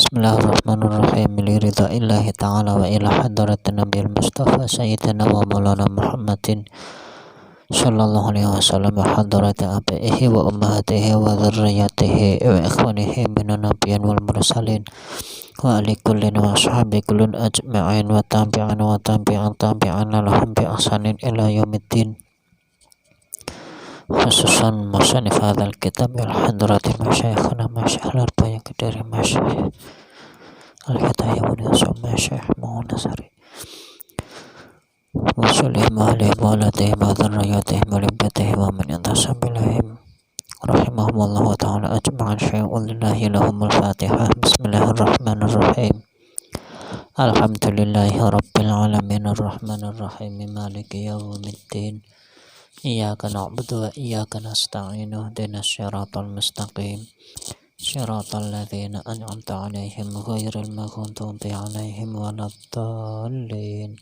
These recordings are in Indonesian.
Bismillahirrahmanirrahim. Liridha illahi ta'ala wa ila hadratin Nabil Mustafa Sayyidina wa Maulana Muhammadin sallallahu alaihi wasallam wa hadrati abaihi wa ummahatihi wa dhurriyyatihi wa ikhwanihi minan nabiyyin wal mursalin wa ali kullin wa ashabi kullin ajma'in wa tabi'an wa tabi'an lahum bi ahsanin ila yaumiddin. Khususan musanif hadzal kitab wal hadrati masyayikhana masyaikh al-bayak dari masyaikh al-hidayah wa nasum masyaikh Muhammad wa sallim alaihi wa alihi wa dhurriyyatihi wa libatihi wa man yantasabilahim rahimahumullah ta'ala ajma'an syai'un lillahi lahumul fatihah. Bismillahirrahmanirrahim. Alhamdulillahi rabbil alamin arrahmanir rahim maliki yaumiddin. Iyyaka na'budu wa iyyaka nasta'in ihdinas siratal mustaqim siratal ladzina an'amta 'alaihim ghairil maghdubi 'alaihim waladdallin.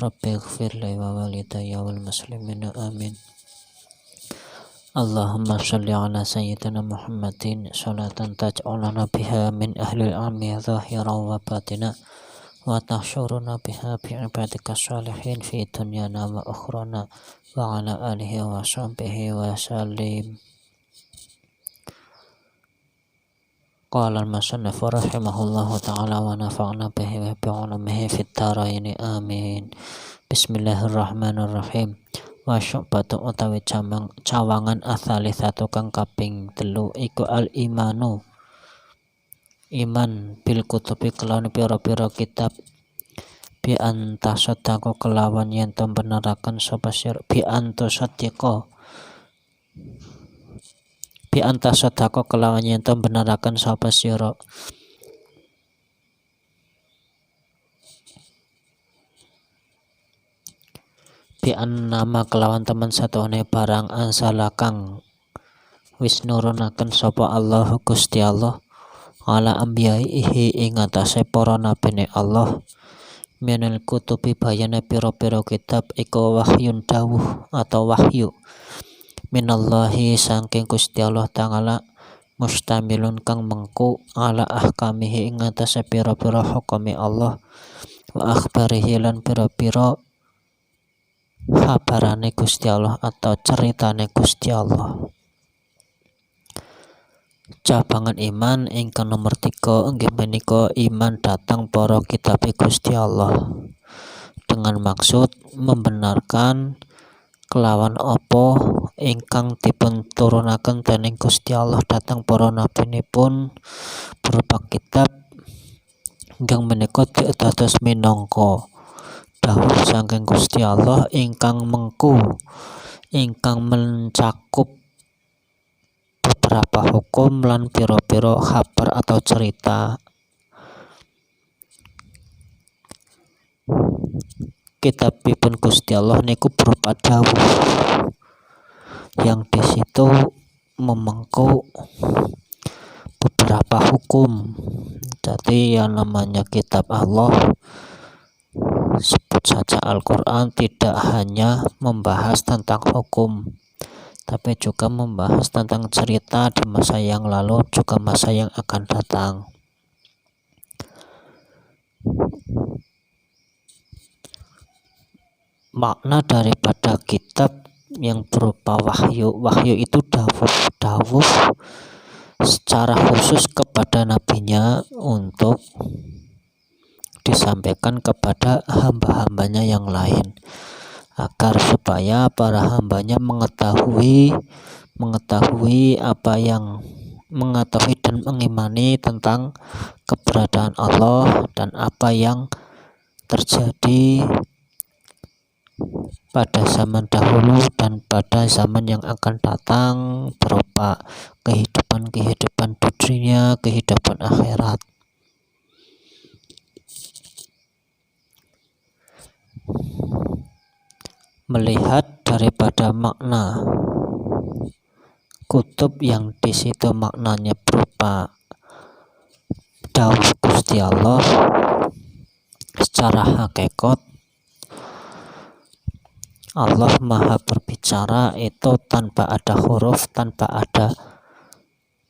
Rabbighfirli wa walidayya wal muslimina amin. Allahumma shalli ala sayyidina Muhammadin salatan taj'alana biha min ahlil ilmi zahiran wa batina wa tahsyuruna biha bi ibadika sholihin fi dunyana wa ukhrana wa ala alihi wa sahbihi wa sallim. Qala al-musannif rahimahullahu ta'ala wa nafa'na bihi wa bi 'ulumihi fid dharain amin. Bismillahirrahmanirrahim. Wa syu'batu utawi cawangan ats-tsalitsatu kang kaping 3 iku al-imanu iman bil kutubi kelawan pira-pira kitab bi antasadaqo kelawan yen to beneraken sapa sira bi antasadaqo kelawan yen to beneraken sapa sira bi annama kelawan teman satune barang ansala kang wis nurunaken sapa Allah Gusti Allah ala ambiyaihi ing atase para nabine Allah minal kutubi bayane pira-pira kitab iku wahyun dawuh atau wahyu minallahi saking Gusti Allah Ta'ala mustamilun kang mengku ala ahkamihi ing atase pira-pira hukumi Allah wa akhbarihi lan pira-pira kabarane Gusti Allah atau ceritane Gusti Allah. Cabangan iman ingkang nomor 3 inggih menika iman datang para kitab Gusti Allah dengan maksud membenarkan kelawan apa ingkang dipun turunaken dening Gusti Allah datang para nabinipun berupa kitab ingkang menika dados minangka dawuh saking Gusti Allah ingkang mengku ingkang mencakup beberapa hukum lan pira-pira kabar atau cerita. Kitabipun Gusti Allah niku berupa dawuh yang di situ memengku beberapa hukum. Jadi yang namanya kitab Allah, sebut saja Al-Quran, tidak hanya membahas tentang hukum, tapi juga membahas tentang cerita di masa yang lalu, juga masa yang akan datang. Makna daripada kitab yang berupa wahyu itu dawuh secara khusus kepada nabinya untuk disampaikan kepada hamba-hambanya yang lain, agar supaya para hambanya mengetahui dan mengimani tentang keberadaan Allah dan apa yang terjadi pada zaman dahulu dan pada zaman yang akan datang berupa kehidupan dunia, kehidupan akhirat. Melihat daripada makna kutub yang di situ maknanya berupa dawuh Gusti Allah, secara hakikat Allah Maha berbicara itu tanpa ada huruf, tanpa ada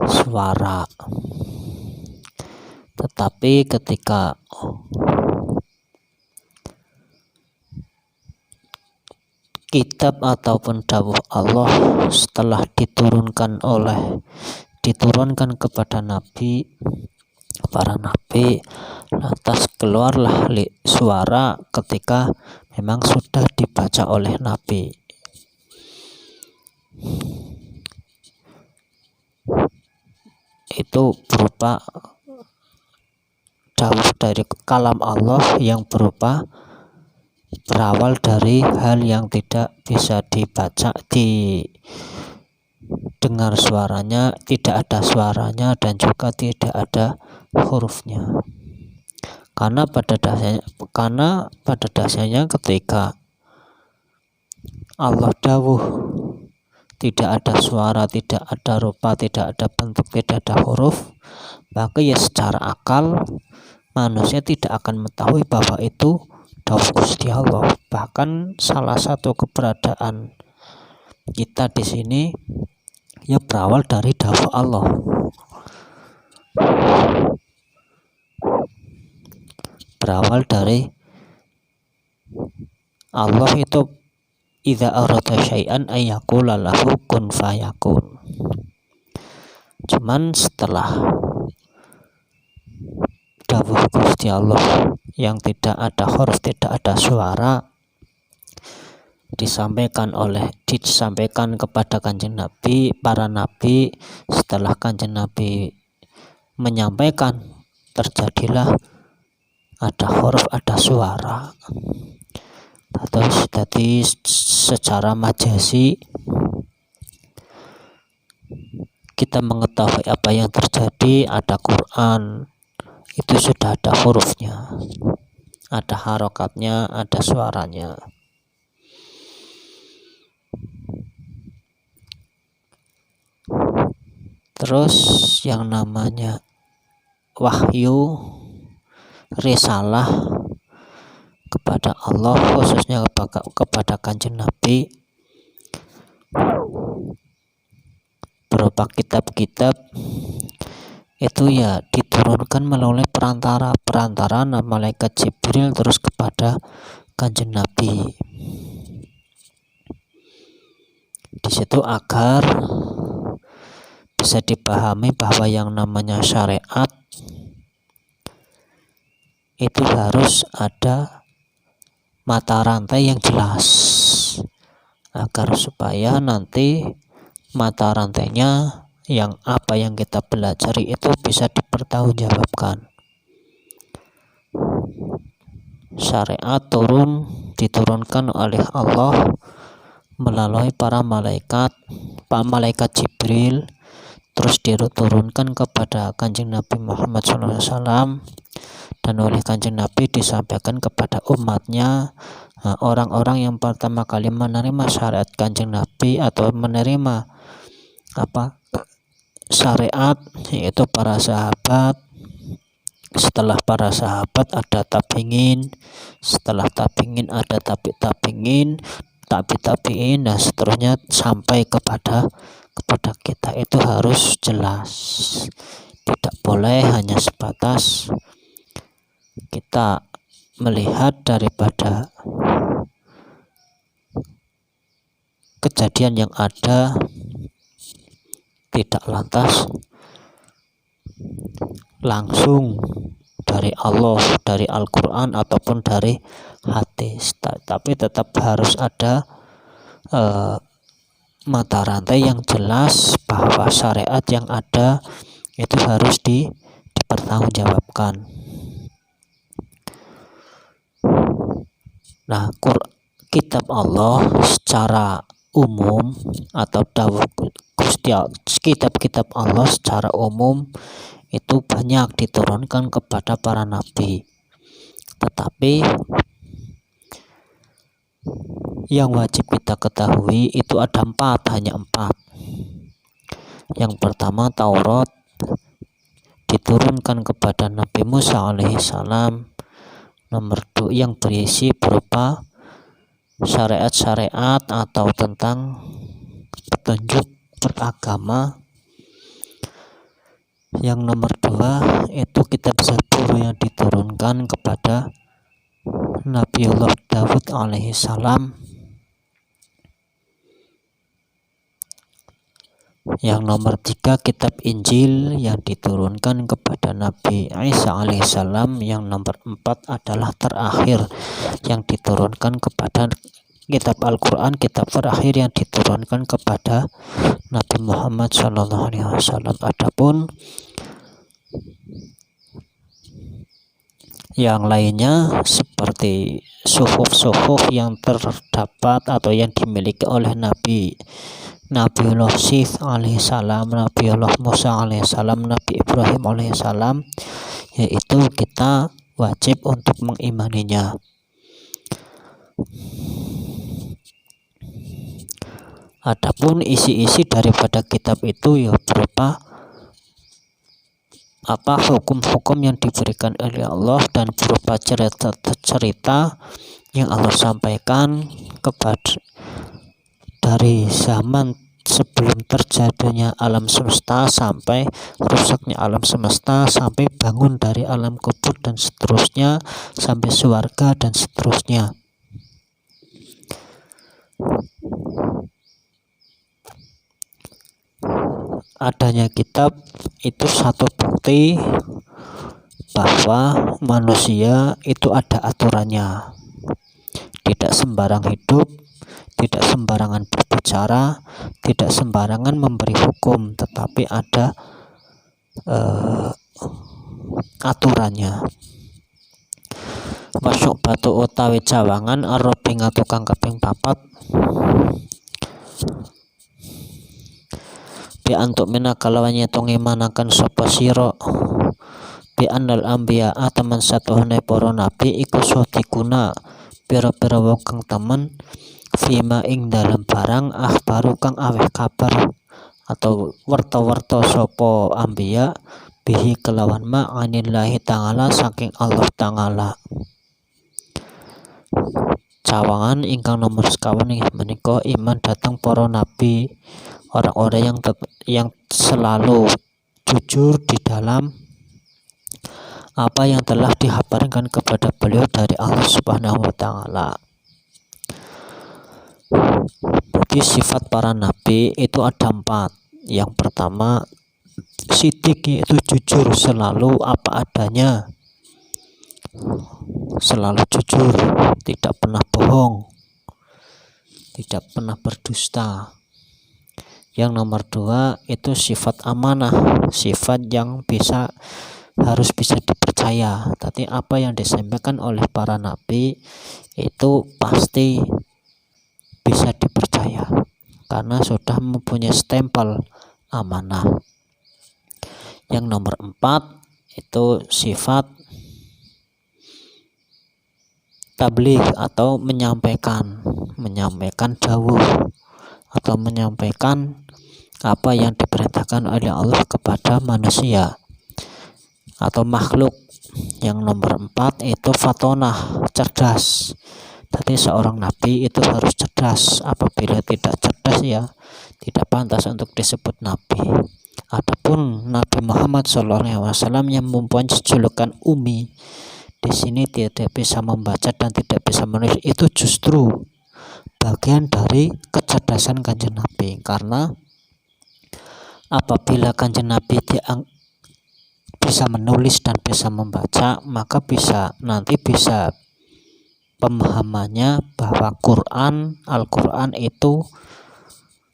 suara. Tetapi ketika kitab ataupun dawuh Allah setelah diturunkan kepada nabi, para nabi, lantas keluarlah suara ketika memang sudah dibaca oleh nabi. Itu berupa dawuh dari kalam Allah yang berawal dari hal yang tidak bisa dibaca, didengar suaranya, tidak ada suaranya, dan juga tidak ada hurufnya. Karena pada dasarnya ketika Allah dawuh tidak ada suara, tidak ada rupa, tidak ada bentuk, tidak ada huruf, maka ya secara akal manusia tidak akan mengetahui bahwa itu dawuh Gusti Allah. Bahkan salah satu keberadaan kita di sini ya berawal dari dawuh Allah. Berawal dari Allah itu idza arada syai'an ayyaqula lahu kun fayakun. Cuman setelah dawuh Gusti Allah yang tidak ada huruf, tidak ada suara, disampaikan kepada Kanjeng Nabi, para nabi, setelah Kanjeng Nabi menyampaikan, terjadilah ada huruf, ada suara. Terus jadi secara majasi kita mengetahui apa yang terjadi. Ada Quran, itu sudah ada hurufnya, ada harokatnya, ada suaranya. Terus yang namanya wahyu, risalah kepada Allah, khususnya kepada Kanjeng Nabi, berupa kitab-kitab, itu ya diturunkan melalui perantara malaikat Jibril terus kepada Kanjeng Nabi. Di situ agar bisa dipahami bahwa yang namanya syariat itu harus ada mata rantai yang jelas, agar supaya nanti mata rantainya yang apa yang kita pelajari itu bisa dipertanggungjawabkan. Syariat diturunkan oleh Allah melalui para malaikat, Pak Malaikat Jibril, terus diturunkan kepada Kanjeng Nabi Muhammad SAW, dan oleh Kanjeng Nabi disampaikan kepada umatnya. Orang-orang yang pertama kali menerima syariat Kanjeng Nabi atau menerima syariat yaitu para sahabat. Setelah para sahabat ada tabi'in, setelah tabi'in ada tabi'in, dan seterusnya sampai kepada kita. Itu harus jelas, tidak boleh hanya sebatas kita melihat daripada kejadian yang ada, tidak lantas langsung dari Allah, dari Al-Quran ataupun dari hadis, tapi tetap harus ada mata rantai yang jelas bahwa syariat yang ada itu harus dipertanggungjawabkan. Nah, kitab Allah secara umum atau kitab-kitab Allah secara umum itu banyak diturunkan kepada para nabi, tetapi yang wajib kita ketahui itu ada hanya empat. Yang pertama, Taurat diturunkan kepada Nabi Musa alaihissalam. Nomor 2, yang berisi berupa syariat-syariat atau tentang petunjuk beragama. Yang nomor 2 itu kitab Zabur yang diturunkan kepada Nabiullah Daud alaihi salam. Yang nomor 3 kitab Injil yang diturunkan kepada Nabi Isa alaihissalam. Yang nomor 4 adalah terakhir yang diturunkan kepada kitab Al-Quran, kitab terakhir yang diturunkan kepada Nabi Muhammad SAW. Adapun yang lainnya seperti suhuf-suhuf yang terdapat atau yang dimiliki oleh Nabiullah Syith alaihissalam, Nabiullah Musa alaihissalam, Nabi Ibrahim alaihissalam, yaitu kita wajib untuk mengimaninya. Adapun isi-isi daripada kitab itu ya berupa hukum-hukum yang diberikan oleh Allah dan berupa cerita yang Allah sampaikan kepada dari zaman sebelum terjadinya alam semesta sampai rusaknya alam semesta, sampai bangun dari alam kubur dan seterusnya, sampai surga dan seterusnya. Adanya kitab itu satu bukti bahwa manusia itu ada aturannya, tidak sembarang hidup, tidak sembarangan berbicara, tidak sembarangan memberi hukum, tetapi ada aturannya. Masuk batu utawi cawangan arobinga tukang kaping papat bi antuk mina kalawan nyetung imanakan sapa sira bi annal anbiya teman satuhune para nabi iku sotikuna pira-pira wong kang temen fima ing dalam barang baru kang aweh kabar atau werta-werta sapa anbiya bihi kelawan ma anillahi ta'ala saking Allah ta'ala. Cawangan ingkang nomor sekawan menika iman datang para nabi, orang-orang yang selalu jujur di dalam apa yang telah dihabarkan kepada beliau dari Allah Subhanahu wa Ta'ala. Jadi sifat para nabi itu ada 4. Yang pertama, sidik, yaitu jujur, selalu apa adanya, selalu jujur, tidak pernah bohong, tidak pernah berdusta. Yang nomor 2 itu sifat amanah, sifat yang harus bisa dipercaya. Tapi apa yang disampaikan oleh para nabi itu pasti bisa dipercaya karena sudah mempunyai stempel amanah. Yang nomor 4 itu sifat tabligh atau menyampaikan dawuh atau menyampaikan apa yang diperintahkan oleh Allah kepada manusia atau makhluk. Yang nomor 4 itu fatonah, cerdas. Tapi seorang nabi itu harus cerdas. Apabila tidak cerdas ya tidak pantas untuk disebut nabi. Adapun Nabi Muhammad SAW yang mempunyai julukan Umi, di sini tidak bisa membaca dan tidak bisa menulis, itu justru bagian dari kecerdasan Kanjeng Nabi, karena apabila Kanjeng Nabi bisa menulis dan bisa membaca, maka nanti bisa pemahamannya bahwa Al-Quran itu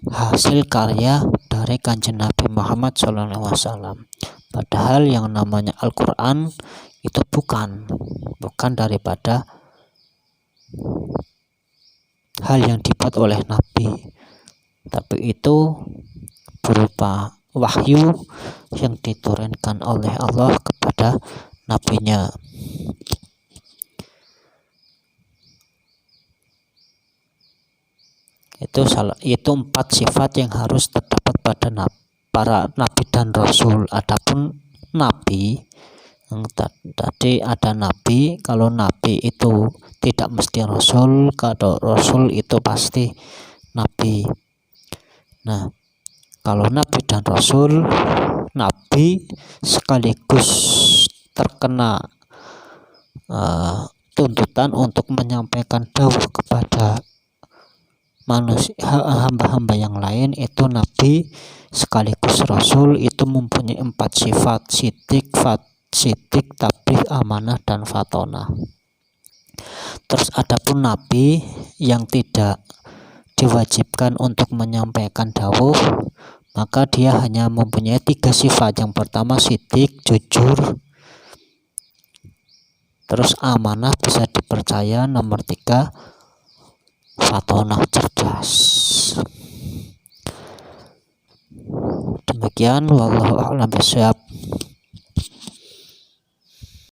hasil karya dari Kanjeng Nabi Muhammad SAW. Padahal yang namanya Al-Quran itu bukan daripada hal yang dibuat oleh Nabi, tapi itu berupa wahyu yang diturunkan oleh Allah kepada nabinya. Itu 4 sifat yang harus terdapat pada para nabi dan rasul. Adapun nabi, tadi ada nabi, kalau nabi itu tidak mesti rasul, kalau rasul itu pasti nabi. Nah, kalau nabi dan rasul, nabi sekaligus terkena tuntutan untuk menyampaikan dawuh kepada manusia, hamba-hamba yang lain. Itu nabi sekaligus rasul itu mempunyai 4 sifat: sidik, tabligh, amanah, dan fatonah. Terus adapun nabi yang tidak diwajibkan untuk menyampaikan dawuh, maka dia hanya mempunyai 3 sifat. Yang pertama sidik, jujur. Terus amanah, bisa dipercaya. Nomor 3 fatonah, cerdas. Demikian, wallahu a'lam bishawab.